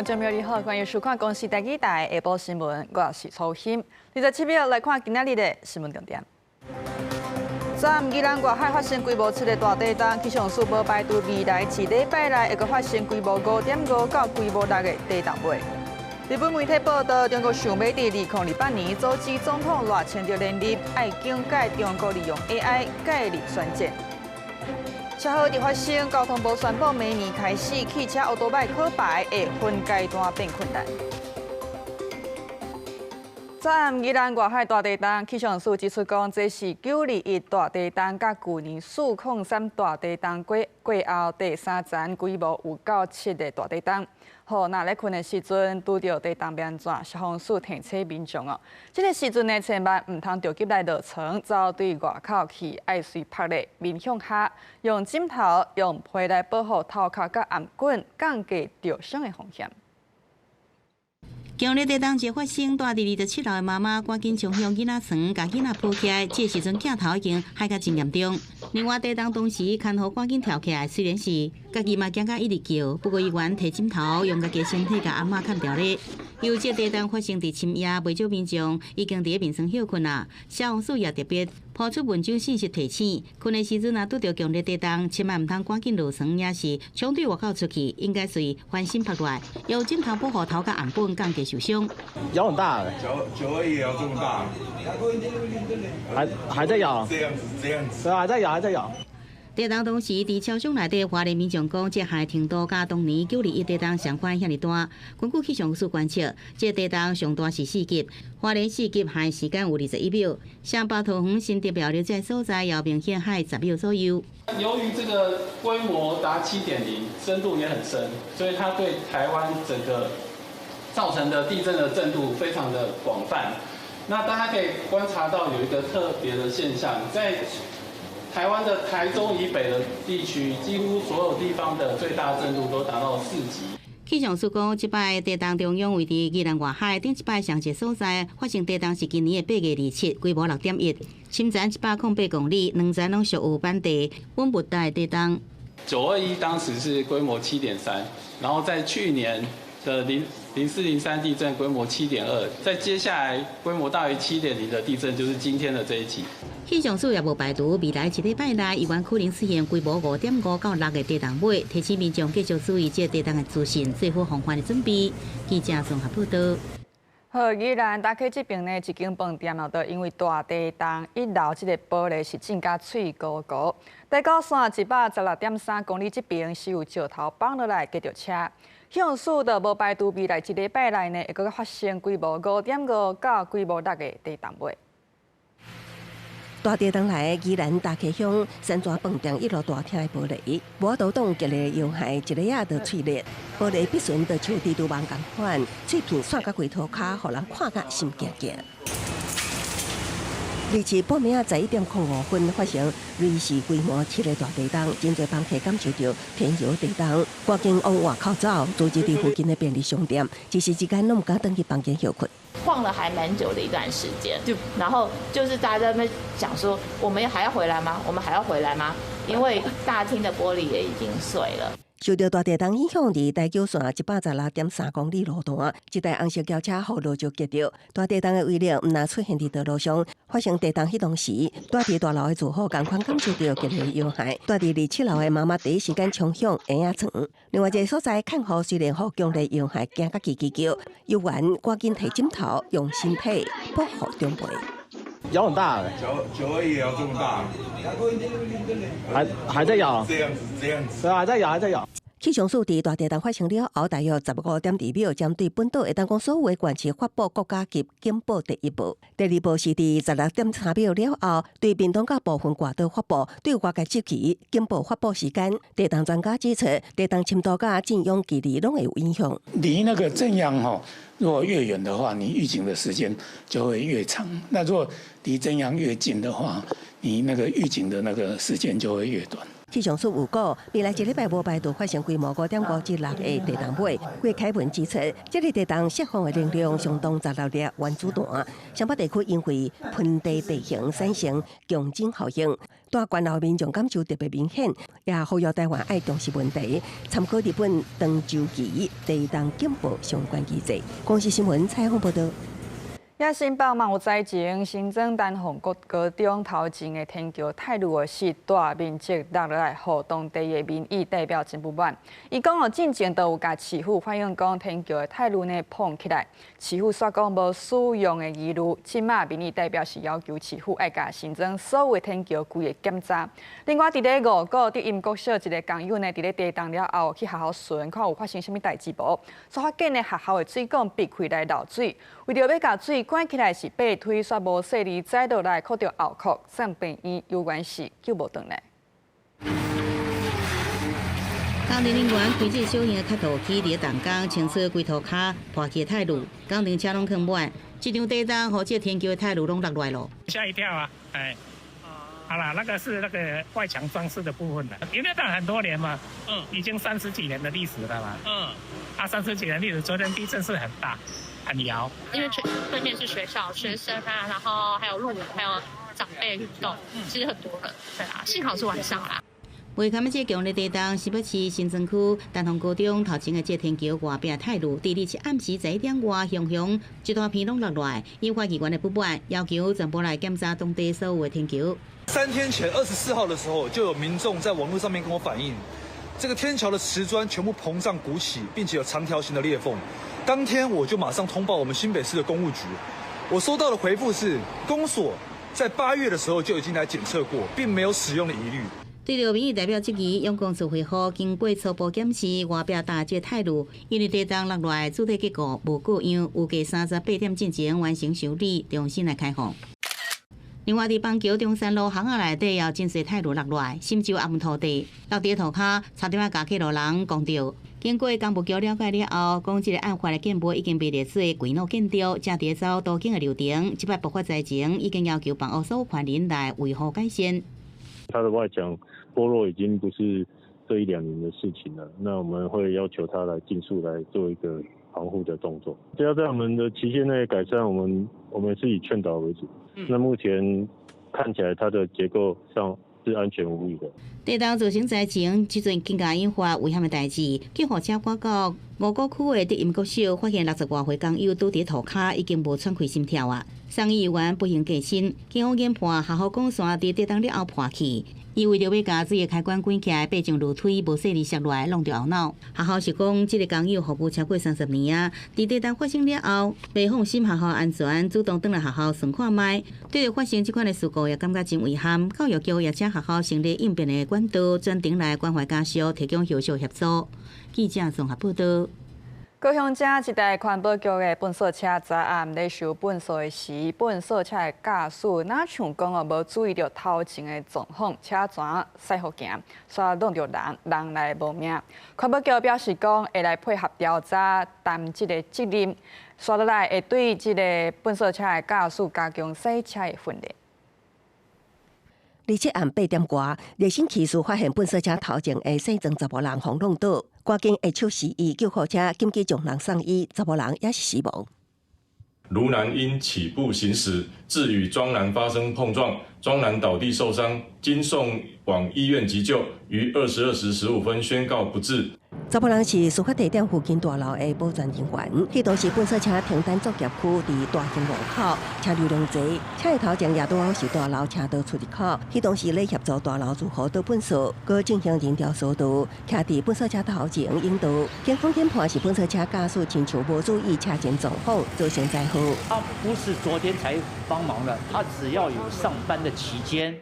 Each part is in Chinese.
观众朋友你好，欢迎收看公视第几台下晡新闻，我是曹欣。27秒来看今仔日的新闻重点。昨暗宜兰外海发生规模7个大地震，气象署无排除未来1礼拜内会阁发生规模5.5到规模6个地震尾。日本媒体报道，中国想要伫2028年阻止总统赖清德连任，爱警戒中国利用 AI 介入选战。车祸伫发生，交通部宣布明年开始，汽车、奥多麦考牌会分阶段变困难。昨暗宜兰外海大地震，气象署指出讲，这是921大地震，甲去年403大地震过后第3层规模有到7个大地震。好，那咧困的时阵，拄到地震变怎？消防署提醒民众哦，这个时阵呢，千万唔通着急来落床，走对外口去，爱随拍咧面向下，用枕头、用被来保护头壳甲颔棍，降低受伤的风险。强烈地震节发生，住伫27楼的妈妈赶紧冲向囡仔床，甲囡仔抱起来。这时阵镜头已经害甲真严重。另外，地震同时，看护赶紧跳起来，虽然是家己嘛惊甲一直叫，不过伊原摕枕头用家己身体甲阿嬷看掉咧。由这地震发生伫深夜，不少民众已经伫面床休困啦。消防署也特别抛出文章信息提醒：困的时阵若拄到强烈地震，千万唔通赶紧落床，也是冲对外口出去，应该随翻身拍落来，用枕头保护头甲颔棍，降低受伤。摇很大，九也摇这么大，还在摇，这样子，对啊，还在摇。地震同时，伫超商内底，华人民众讲，这害程度甲当年921地震相关遐尼大。根据气象署观测，这地震上大是4级，华联4级害时间有21秒，上北桃园新竹苗栗这所在也明显害10秒左右。由于这个规模达7.0，深度也很深，所以它对台湾整个造成的地震的震度非常的广泛。那大家可以观察到有一个特别的现象，在台湾的台中以北的地区，几乎所有地方的最大震度都达到4级。气象署讲，这摆地震中央位伫宜兰外海，顶一摆上一个所在发生地震是今年的8月27，规模6.1，深层108公里，两层拢属有板地稳不带地震。921当时是规模7.3，然后在去年的0403地震规模7.2，在接下来规模大于7.0的地震就是今天的这一起。气象署也无排除未来1礼拜内，有可能出现规模5.5到6个地震尾，提醒民众继续注意这地震的资讯，做好防范的准备。记者综合报道。好，宜兰大溪这边呢，一间饭店都因为大地震，1楼这个玻璃是震甲碎糊糊。在高山116.3公里这边是有石头放落来，跌着车。气象署就无排除未来1礼拜内呢，会阁发生规模5.5到规模6个地震尾。大地震来，宜兰大溪乡山庄饭店1楼大厅的玻璃，无度冻结的要害，一个仔就碎裂，玻璃必须就像蜘蛛网共款，碎片散到回头骹，互人看甲心惊惊。27半暝11:05发生瑞士规模7个大地震，真侪房客感受到天摇地动，赶紧往外口走，组织伫附近的便利商店，一时之间拢唔敢回去房间休困。晃了还蛮久的一段时间，然后就是大家在那边想说，我们还要回来吗？我们还要回来吗？因为大厅的玻璃也已经碎了。受到大地震影响，伫台九线116.3公里路段，一台红色轿车后路就夹着。大地震的威力毋但出现伫道路上，发生地震迄当时，住伫大楼的住户同款感受到激烈要害。住伫27楼的妈妈第一时间冲向婴仔床。另外一个所在看护虽然互强烈要害，惊甲叽叽叫，有缘赶紧摕枕头用身体保护长辈。摇很大，九也摇这么大，还在摇，这样子，对啊，还在摇。气象署伫大地震发生了后，大约15.2秒，针对本岛会当讲所有的县市发布国家级警报第一步。第二步是伫16.3秒了后，对屏东甲部分外岛发布对外界地区警报发布时间。地震专家指出，地震深度甲震央距离拢会有影响。离那个震央如果越远的话，你预警的时间就会越长；那如果离震央越近的话，你那个预警的那个时间就会越短。气象署预估，未来一礼拜无排除发生规模5.5至6的地动尾。郭凯文指出，这个地动释放的能量相当杂热力原子弹，上北地区因为盆地地形产生强震效应，大关后民众感受特别明显，也呼吁台湾爱重视问题，参考日本长周期地动警报相关机制。广西新闻采访报道。也新北嘛有灾情，新增丹凤高中头前的天桥太路的是大面积落来，互当地的民意代表真不满。伊讲进前都有甲市府反映讲天桥的太路呢碰起来，市府煞讲无使用的疑虑。即马民意代表是要求市府爱甲新增所有的天桥规个检查。另外，伫咧5股伫英国小一个工友呢，伫咧地动了后去学校巡，看有发生啥物代志无？所发现呢学校的水管闭开来漏水，为着要甲水关起来是被推，煞无细里载落来，靠着后壳送病院，有关系救无回来。工程人员开这小型的卡头机，伫动工清扫规涂骹破起太路，工程车拢坑满，这场地动，和这天桥的太路拢落来了。吓一跳啊！哎，好啦，那个是那个外墙装饰的部分了。因为它很多年嘛，已经30几年的历史了嘛。30几年历史，昨天地震是很大。很摇，因为对面是学校、学生啊，然后还有路人，还有长辈运动，其实很多人。对啊，幸好是晚上啦。为看这强烈地动，新北市新庄区丹凤高中头前的这天桥外壁太路，地理是暗时11点外向一大片拢落来，引发议员的不满，要求全部来检查当地所有的天桥。3天前24号的时候，就有民众在网络上面跟我反映，这个天桥的瓷砖全部膨胀鼓起，并且有长条形的裂缝。当天我就马上通报我们新北市的公务局，我收到的回复是，公所在8月的时候就已经来检测过，并没有使用的疑虑。对着民意代表质疑，用公司回复经过初步检视，外壁大这态度，因为地动落来，主体结构无过样，预计38点进前完成修理，重新来开放。另外，伫邦桥中山路巷仔内底也有真侪太路落来，深州暗土地落地涂骹，差点啊，甲去路人讲到。经过公务局了解了后，讲这个案发的建物已经被列做轨路建筑，正伫走途径的流程。即摆爆发灾情，已经要求房屋所有权人来维护改善。它的外墙剥落已经不是这1-2年的事情了，那我们会要求他来尽速来做一个防护的动作。只要在我们的期限内改善，我们是以劝导为主。那目前看起来它的结构上是安全无虞的。地动造成灾情，即阵更加引发危险的代志。救护车赶到5股区的英国小，发现60多岁工友倒伫涂骹，已经无喘气心跳啊。上议员不幸过身，警方研判下号管线伫地动了后破去。伊为着要甲水的开关关起来，被将路推无细力摔落来，弄着后脑。学校是讲，这个工友服务超过30年啊。伫地动发生了后，未放心学校安全，主动转来学校巡看卖。对着发生这款的事故，也感觉真遗憾。教育局也请学校成立应变的管道，专程来关怀家属，提供后续协助。记者综合报道。高雄市一台环保局的粪扫车昨暗咧收粪扫的时，粪扫车的驾驶哪像讲无注意到头前的状况，车全驶好行，煞弄着人来无命。环保局表示讲会来配合调查，担这个责任，刷落来会对这个粪扫车的驾驶加强洗车的训练。而且暗8点外，热心骑士发现粪扫车头前的洗装10人轰弄倒，赶紧下手施医，救护车紧急将人送医，10人也是死亡。卢男因起步行驶，致与庄男发生碰撞，庄男倒地受伤，经送往医院急救，于22时15分宣告不治。10人是事发地点附近大楼的保全人员，迄当时粪扫车停单作业区伫大兴路口，车流量侪，车的头前也拄好是大楼车道出入口，迄当时咧协助大楼如何倒粪扫，搁进行人调速度，徛伫粪扫车头前引导。警方研判是粪扫车驾驶亲像无注意车前状况，造成灾祸。他不是昨天才帮忙的，他只要有上班的期间。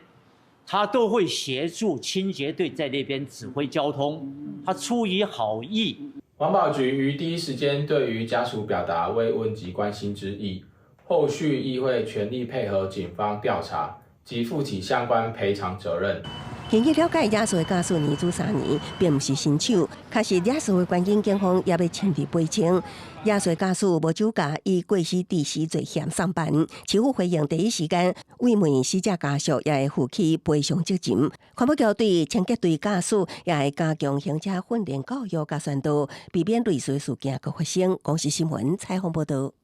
他都会协助清洁队在那边指挥交通，他出于好意。环保局于第一时间对于家属表达慰问及关心之意，后续亦会全力配合警方调查，及负起相关赔偿责任。根据了解，亚述的假释年资3年，并不是新手。确实，亚述的关键警方也要亲自赔偿。亚述的假释无酒驾，以过失致死罪嫌上班。市府回应第一时间慰问死者家属，也会负起赔偿责任。环保局对清洁队驾驶也会加强行车训练教育甲宣导，避免类似事件搁发生。公视新闻采访报道。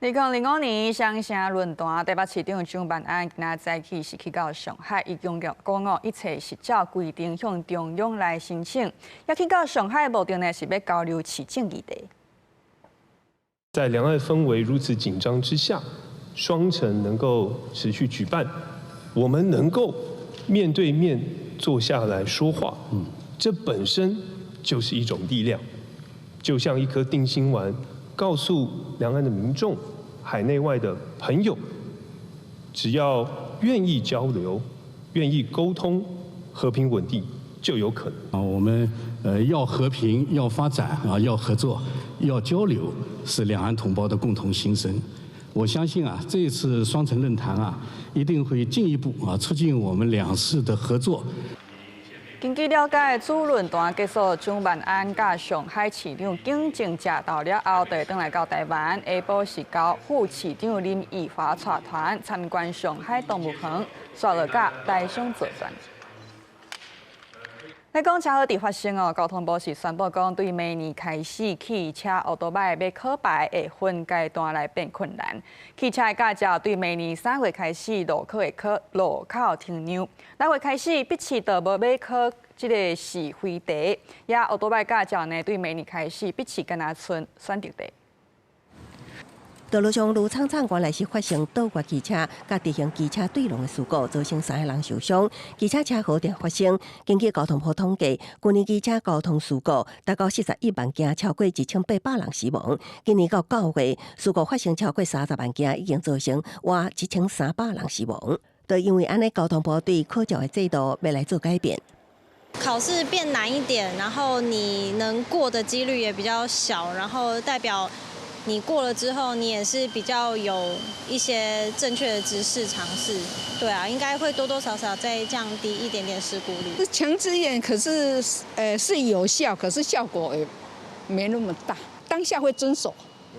2005年，双城论坛台北市长蒋万安今仔早起是去到上海，伊强调讲一切是照规定向中央来申请。要去到上海的目的呢，是要交流市政议题。在两岸氛围如此紧张之下，双城能够持续举办，我们能够面对面坐下来说话，这本身就是一种力量，就像一颗定心丸。告诉两岸的民众、海内外的朋友，只要愿意交流、愿意沟通、和平稳定，就有可能。我们要和平、要发展要合作、要交流，是两岸同胞的共同心声。我相信这一次双城论坛一定会进一步促进我们两市的合作。根据了解，主论坛结束，蒋万安甲上海市长景正食到了后，就回来到台湾，下晡是交副市长林奕华带团参观上海动物园，刷落甲台商作战。来讲车祸地发生交通部是宣布讲，对明年开始，汽车、奥多摆要考牌的分阶段来变困难。汽车的驾照对明年3月开始路考会考路口停让，6月开始必须都无要考这个是非题，也奥多摆驾照呢，对明年开始必须敢若剩选择题。道路上如常常原来是发生倒挂汽车甲直行机车对撞的事故，造成3个人受伤。机车车祸常发生。根据交通部统计，去年机车交通事故达到41万件，超过1800人死亡。今年到9月，事故发生超过30万件，已经造成约1300人死亡。就因为安尼，交通部对考照的制度要来做改变。考试变难一点，然后你能过的几率也比较小，然后代表你过了之后，你也是比较有一些正确的知识常识，对啊，应该会多多少少再降低一点点事故率。是强制验，可是是有效，可是效果也没那么大。当下会遵守，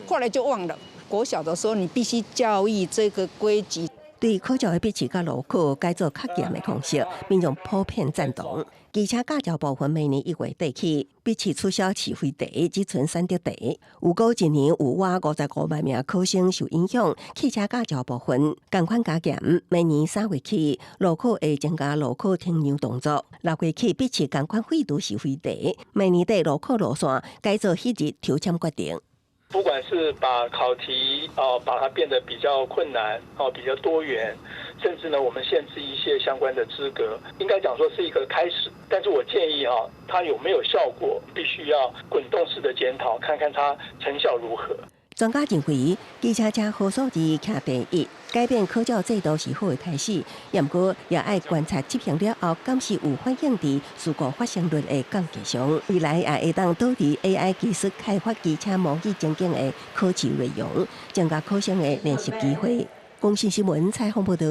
后来就忘了。国小的时候，你必须教育这个规矩。对考照的笔试甲路考改做较严的方式，民众普遍赞同。机车驾照部分明年1月底起，笔试取消是非题，只存选择题。有过一年有约55万名考生受影响。汽车驾照部分同款加严，明年3月起，路考会增加路考停让动作。6月起，笔试同款废除是非题。明年底路考路线改做迄日抽签决定。不管是把考题把它变得比较困难比较多元，甚至呢我们限制一些相关的资格，应该讲说是一个开始。但是我建议它有没有效果，必须要滚动式的检讨，看看它成效如何。专家认为，机车车祸数字徛第一，改变考照制度是好的开始。不过，也要观察执行了后，敢是有反映伫事故发生率的降低上。未来也会当导致 AI 技术开发机车模拟情境的考试内容，增加考生的练习机会。公视新闻采访报道。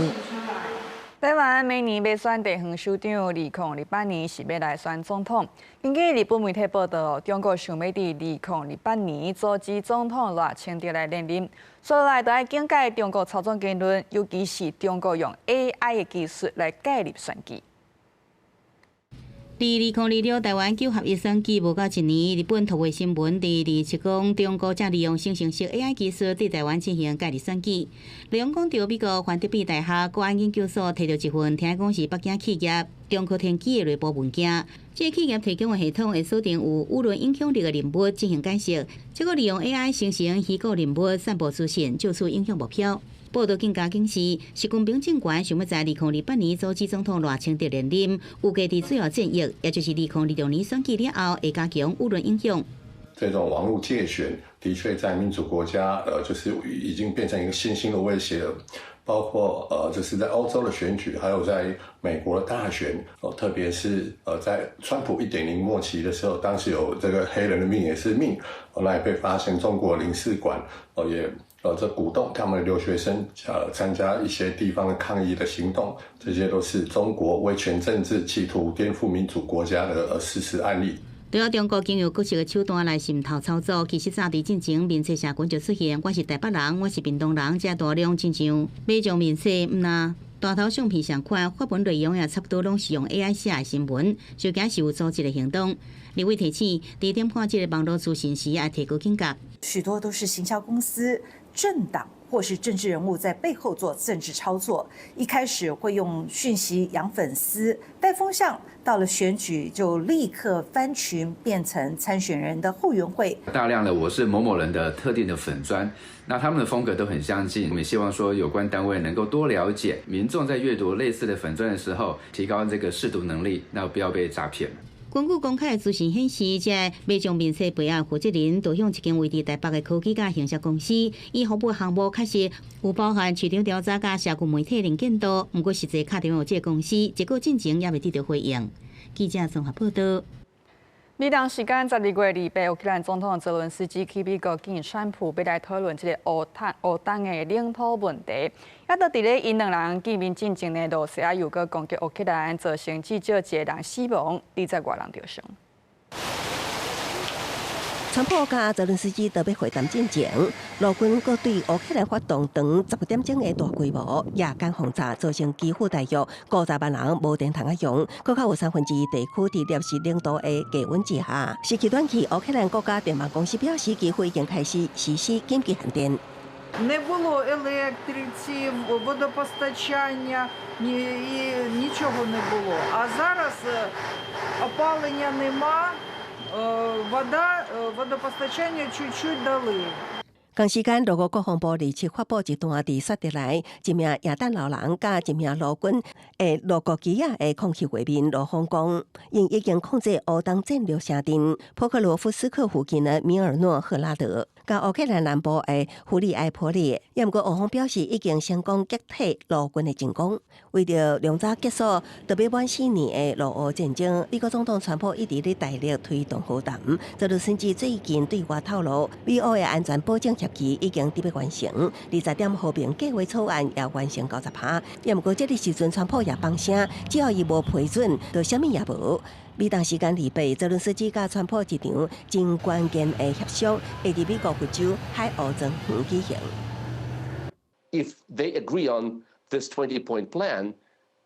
台湾明年要选地方首长，2028年是要来选总统。根据日本媒体报道，中国想要伫2028年阻止总统赖清德来连任，所以就要警戒中国操纵言论，尤其是中国用 AI 的技术来介入选举。伫2026台湾9合1选举无到1年，日本土卫新闻伫27讲，中国正利用生成式 AI 技术对台湾进行介入选举。内容讲到美国范德比大学国安研究所摕到一份听讲是北京企业中科天基的内部文件，这个企业提供的系统会锁定有舆论影响力的人物进行解析，结果利用 AI 生成虚构人物散布资讯，就此影响目标。报道更加警示，习近平政权想要在2028年阻止总统赖清德连任，有家伫最后战役，也就是2026年选举了后，会加强舆论影响。这种网络介选的确在民主国家，就是已经变成一个新兴的威胁了。包括就是在欧洲的选举，还有在美国的大选，特别是在川普1.0末期的时候，当时有这个黑人的命也是命，那也被发现中国领事馆也这鼓动他们的留学生参加一些地方的抗议的行动，这些都是中国威权政治企图颠覆民主国家的事实案例。对啊，中国经由各式的手段来渗透操作，其实早伫进前，面世社群就出现，我是台北人，我是屏东人，这大量亲像美将面世，毋那大头相片相款，发文内容也差不多拢是用 AI 写的新闻，就假是有组织的行动。立委提醒，第点看这个网络资讯时，要提高警觉。许多都是行销公司、政党或是政治人物在背后做政治操作，一开始会用讯息养粉丝、带风向，到了选举就立刻翻群，变成参选人的后援会。大量的我是某某人的特定的粉专，那他们的风格都很相近。我们也希望说有关单位能够多了解民众在阅读类似的粉专的时候，提高这个识读能力，那不要被诈骗。根据公开的资讯显示，这美将面世背后负责人都向一间位伫台北的科技甲行销公司，伊服务项目确实有包含市场调查甲社区媒体能见度，不过实际敲电话这个公司，结果进前也未得到回应。记者综合报道。美当时间12月28，乌克兰总统泽伦斯基去美国见川普，要来讨论这个乌东的领土问题。也都伫咧因两人见面进前呢，罗西亚又搁攻击乌克兰，造成至少1个人死亡，20多人受伤。川普甲泽伦斯基特别会谈进前，陆军阁对乌克兰发动长10点钟的大规模夜间轰炸，造成几乎大约50万人无电通用，阁较有1/3地区伫摄氏0度的低温之下。时期短期，乌克兰国家电网公司表示，几乎已经开始实施紧急限电。Не було електриців, водопостачання, нічого не було. А зараз опалення нема, водопостачання чуть-чуть дали. 同时间，俄国国防部日前发布一段伫雪地内一名亚弹老人甲一名陆军的罗国基亚的空气画面，陆方讲，因已经控制乌东战略城镇普克罗夫斯克附近的米尔诺赫拉德，甲乌克兰南部的胡里埃波利。也毋过，俄方表示已经成功击退陆军的进攻。为着两早结束特别满4年的陆俄战争，美国总统川普一直咧大力推动和谈。泽伦斯基最近对外透露，美俄的安全保障协议已经特别完成，20点和平计划草案也完成90%。也毋过，这个时阵川普也放声，只要伊无批准，就啥物也无。美当时间28，泽伦斯基甲川普一场真关键的协商，会伫美国佛州海鸥庄园举行。If they agree on this 20-point plan,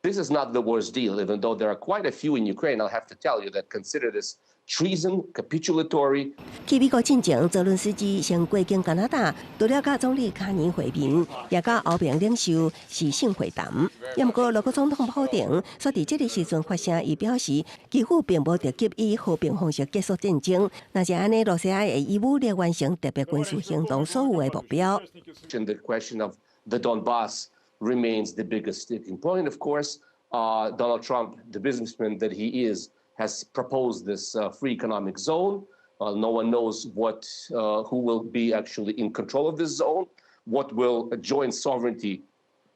this is not the worst deal, even though there are quite a few in Ukraine, I'll have to tell you, that consider this treason, capitulatory. 去美国进前，泽伦斯基先过境加拿大，除了甲总理卡尼会面，也甲欧盟领袖视讯会谈。也毋过，俄国总统普丁说，伫这个时阵发声，伊表示几乎并无着急以和平方式结束战争。那是安尼，罗西亚会以武力完成特别军事行动所有的目标。The question of the Donbass remains the biggest sticking point. Of course, Donald Trump, the businessman that he is, has proposed this free economic zone. No one knows who will be actually in control of this zone. What will joint sovereignty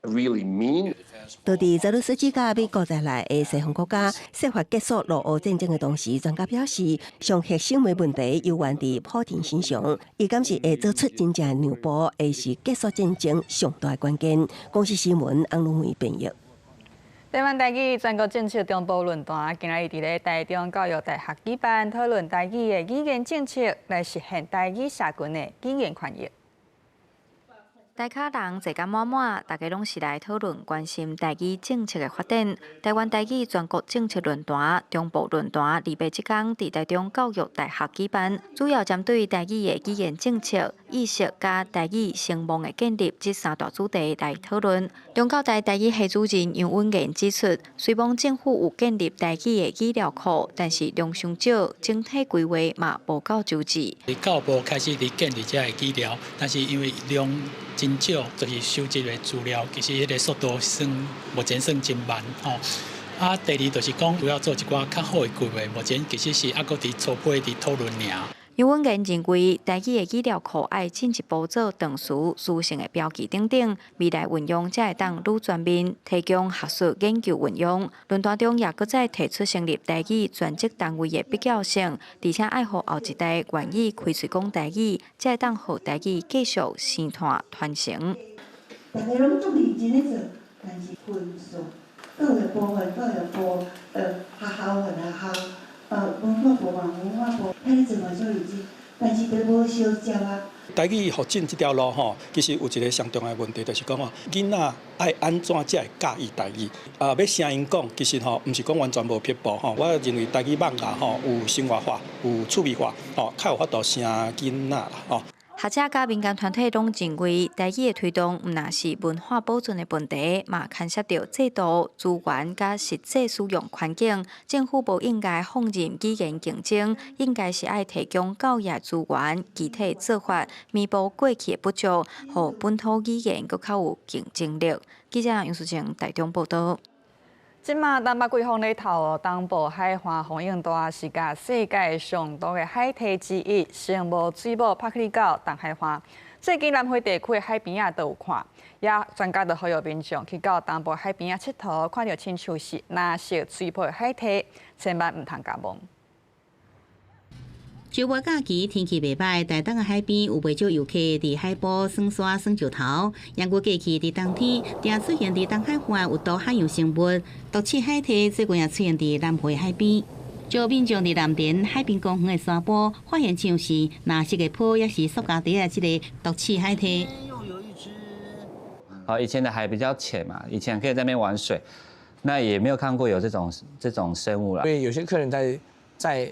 really mean? 到伫泽伦斯基甲美国在内的西方国家设法结束俄乌战争的同时，专家表示，上核心的问题犹原伫普丁身上。伊敢是会做出真正的让步，会是结束战争上大的关键。公司新闻安龙梅编译。台湾台语全国政策中部论坛今日伫咧台中教育大学举办讨论台语的语言政策，来实现台语社群的语言权益。台卡人坐甲满满，大家拢是来讨论关心台语政策的发展。台湾台语全国政策论坛、中部论坛2月7天伫台中教育大学举办，主要针对台语的语言政策、意识甲台语声望的建立这3大主题来讨论。中教大台语系主任杨文彦指出，虽然政府有建立台语的语料库，但是量上少，整体规划嘛无够周至。教部开始伫建立这个语料，但是因为量真少，就是收集的资料，其实迄个速度目前算真慢吼。第二就是讲，主要做一寡较好的规划，目前其实是还阁伫初步伫讨论尔。由文言认为，台语的语料库爱进一步做长词、书性的标记等等，未来运用才会当愈全面，提供学术研究运用。论坛中也搁再提出成立台语专职单位的必要性，而且爱互后一代愿意开嘴讲台语，才会当互台语继续生态传承。大家拢足认真咧做，但是分数教育部学校文化部睇做嘛做认真，但是都无烧焦啊。台语发展这条路吼，其实有一个上重要的问题，就是讲吼，囡仔爱安怎才会教伊台语？要声音讲，其实吼，毋是讲完全无撇步吼。我认为台语网啊吼，有生活化，有趣味化，吼，较有法度声囡仔啦吼。学者甲民间团体拢认为，台语的推动毋仅是文化保存的问题，嘛牵涉到制度、资源甲实际使用环境。政府无应该放任语言竞争，应该是爱提供教育资源、具体做法，弥补过去的不足，互本土语言更较有竞争力。记者杨淑晴台中报道。即马东北季风咧头，东部海岸风影大是甲世界上大的海堤之一，圣母水母帕克里岛东海岸。最近南回地区的海边都有看，也专家就呼吁民众去到东部海边佚佗，看到亲像是蓝色水泡的海堤，千万唔通假妄。周末假期天气袂歹，台东的海边有袂少游客伫海埔耍沙、耍石头。阳过假期伫冬天，定出现伫东海岸有多海洋生物，毒气海堤最近也出现伫南回海边。就民众伫南田海滨公园的沙坡，发现像是蓝色的泡，也是塑胶袋的这个毒气海堤。以前的海比较浅嘛，以前可以在那边玩水，那也没有看过有这种生物啦。因为有些客人在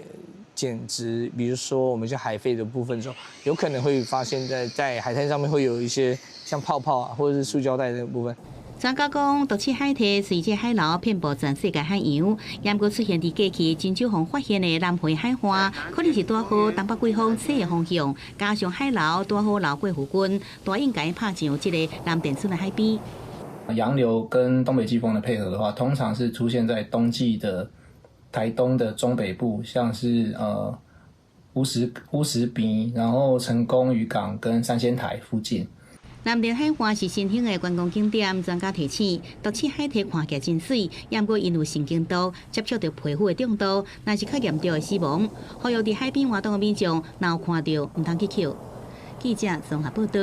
减值，比如说我们一些海废的部分之后，有可能会发现在海滩上面会有一些像泡泡啊，或者是塑胶袋的部分。专家讲，毒气海堤随着海流遍布全世界海洋，也毋过出现伫假期真少风发现的南回海岸，可能是拄好东北季风吹的方向，加上海流拄好流过附近，大应该拍上这个南田村的海边。洋流跟东北季风的配合的话，通常是出现在冬季的台东的中北部，像是乌石坪，然后成功渔港跟三仙台附近。南田海岸是新兴的观光景点，专家提醒，毒气海堤看起来真水，也毋过因为神经毒接触到皮肤的中毒，若是较严重的死亡。呼吁伫海边活动的民众，若有看到，毋通去捡。记者综合报道。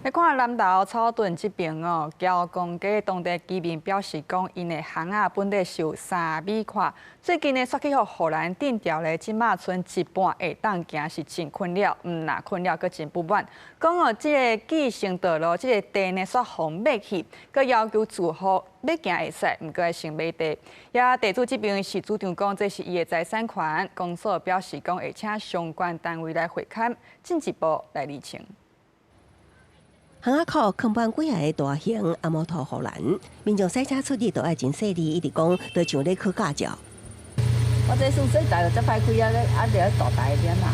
来看南投草屯这边哦，交公街当地居民表示讲，因的巷仔本来是有3米宽，最近呢煞去互人定调咧，即马剩一半会当行是真困扰，若困扰佫真不满。讲哦，即个继承道路，即个地呢煞互买去，佫要求住户要行会使，毋过先买地。也地主这边是主张讲，这是伊的财产权，公所表示讲会请相关单位来会勘，进一步来厘清。巷仔口坑板几下的大型阿摩托护栏，民众驶车出入都爱真细腻，一直讲都像咧去驾照。我这算细台就则歹开啊，就大台点啦。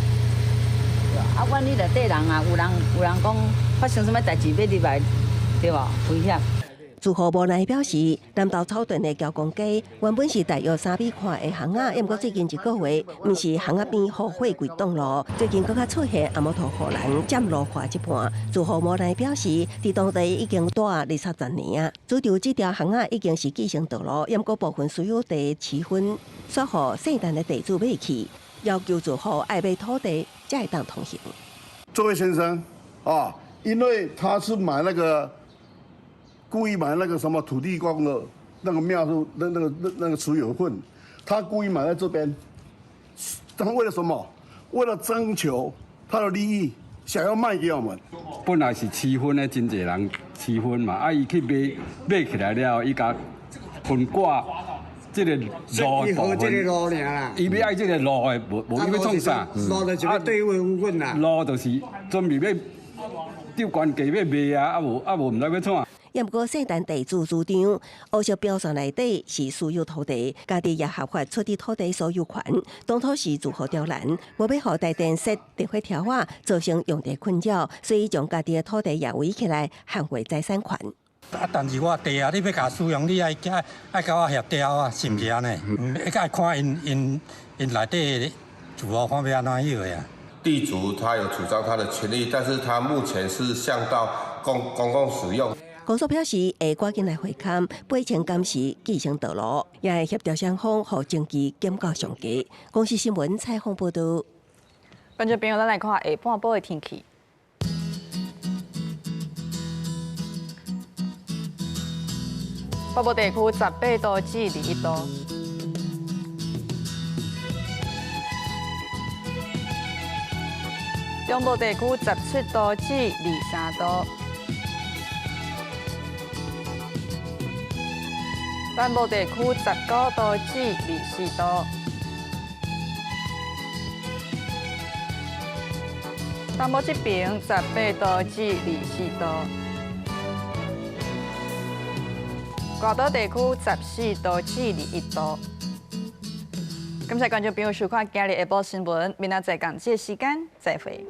啊，阮你内底人啊，有人讲发生什么代志要入来，对无？危险。住户无奈表示，南投草屯的交公街原本是大约3米宽的巷仔，不过最近1个月，毋是巷仔边后悔轨道路，最近更加出现阿摩托护栏占路跨一半。住户无奈表示，伫当地已经住20-30年啊，主张这条巷仔已经是继承道路，不过部分私有地持分，说互姓陈的地主买去，要求住户爱买土地才会当通行。这位先生啊，因为他是买那个。故意买那个什么土地公的那个庙是那个持有份，他故意买在这边，他为了什么？为了征求他的利益，想要卖给我们。本来是七分的，真侪人七分嘛，啊，伊去买起来了，伊甲分挂这个路部分，伊要爱这个路的，无伊要创啥？路就是要对位有份啦。路就是准备要丢关价要卖啊，无唔知要创。也不过，姓陈地主主张，乌石标线内底是私有土地，家己也合法出地土地所有权，当初是住户刁难，无要互台电设电火条啊，造成用地困扰，所以将家己的土地也围起来，捍卫财产权。啊，但是我地啊，你要甲使用，你爱甲我协调啊，是毋是安尼？要甲看因内底住户看要安怎样啊？地主他有主张他的权利，但是他目前是向到公共使用。公所表示，会赶紧来会勘，备前监视继承道路，也会协调双方，互经济减到上佳。公视新闻采访报道。观众朋友，咱来看下半晡的天气。北部地区18度至21度，中部地区17度至23度，南部地区19度至24度，东部这边18度至24度。大岛地区14度至21度。感谢观众朋友收看今日下晡新闻，明仔载同这时间再会。